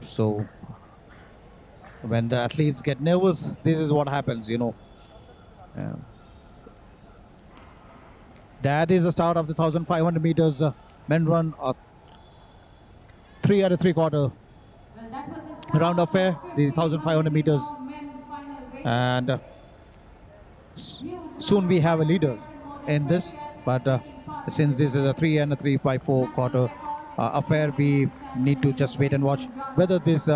So when the athletes get nervous, this is what happens, That is the start of the 1,500 meters men run, 3 and 3/4 round affair, the 1,500 meters. And soon we have a leader in this, but since this is a 3 and 3/4 affair, we need to just wait and watch whether this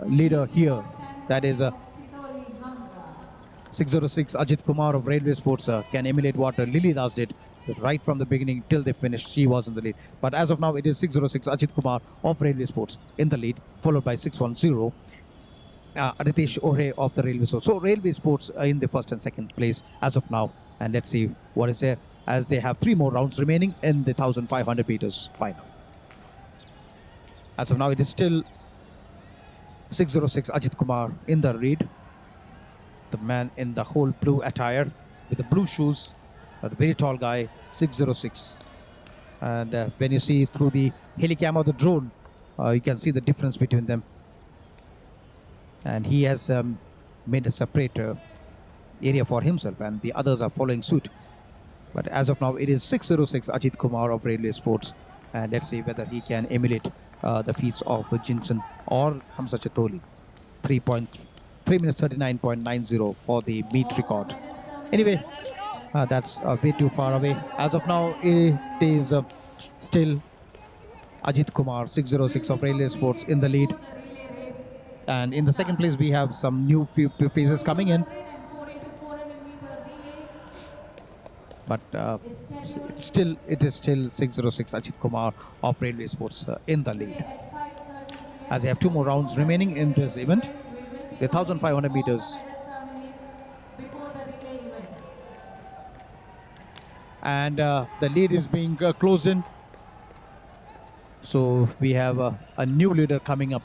leader here, that is 606 Ajit Kumar of Railway Sports, can emulate what Lily Das did right from the beginning till they finished. She was in the lead, but as of now it is 606 Ajit Kumar of Railway Sports in the lead, followed by 610 Ritesh Ohre of the Railway Sports. So Railway Sports in the first and second place as of now, and let's see what is there, as they have 3 more rounds remaining in the 1,500 meters final. As of now it is still 606 Ajit Kumar in the lead. The man in the whole blue attire with the blue shoes, a very tall guy, 606. And when you see through the helicam or the drone, you can see the difference between them. And he has made a separate area for himself, and the others are following suit. But as of now, it is 606 Ajit Kumar of Railway Sports, and let's see whether he can emulate the feats of Jinson or Hamza Chatoli. 3 minutes 39.90 for the meet record. Anyway, that's way too far away. As of now, it is still Ajit Kumar, 606 of Railway Sports in the lead. And in the second place, we have some new faces coming in. But it is still 606 Ajit Kumar of Railway Sports in the lead. As they have 2 more rounds remaining in this event, the 1,500 meters. And the lead is being closed in. So we have a new leader coming up,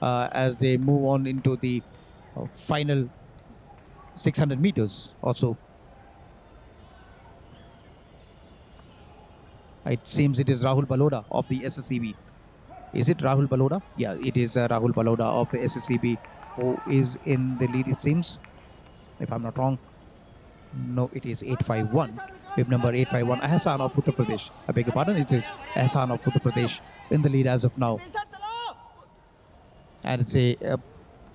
as they move on into the final 600 meters also. It seems it is Rahul Baloda of the SSCB. Is it Rahul Baloda? Yeah, it is Rahul Baloda of the SSCB who is in the lead, it seems, if I'm not wrong. No, it is 851. Bib number 851, Ahsan of Uttar Pradesh. I beg your pardon, it is Ahsan of Uttar Pradesh in the lead as of now. And it's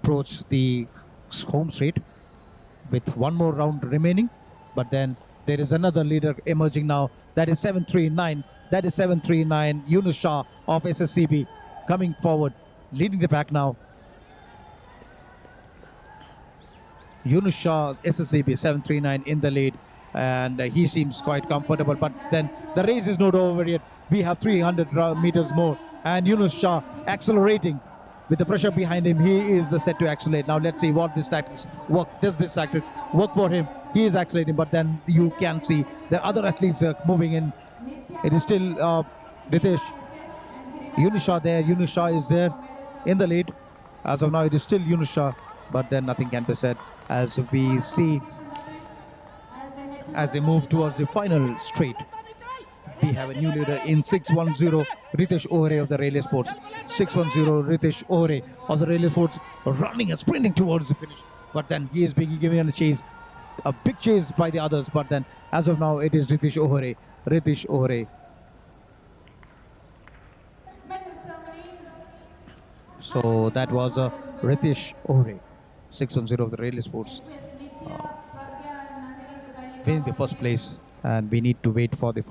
approach the home straight with 1 more round remaining. But then there is another leader emerging now. That is 739. That is 739. Yunus Shah of SSCB coming forward, leading the pack now. Yunus Shah, SSCB, 739 in the lead. And he seems quite comfortable. But then the race is not over yet. We have 300 meters more. And Yunus Shah accelerating. With the pressure behind him, he is set to accelerate. Now let's see what this tactics work. Does this tactic work for him? He is accelerating, but then you can see the other athletes moving in. It is still Ritesh. Yunus Shah there. Yunus Shah is there in the lead. As of now, it is still Yunus Shah, but then nothing can be said as we see as they move towards the final straight. We have a new leader in 610, Ritesh Ohre of the Railway Sports. 610, Ritesh Ohre of the Railway Sports, running and sprinting towards the finish. But then he is being given a chase, a big chase by the others. But then, as of now, it is Ritesh Ohre. Ritesh Ohre. So that was Ritesh Ohre, 610 of the Railway Sports, winning the first place. And we need to wait for the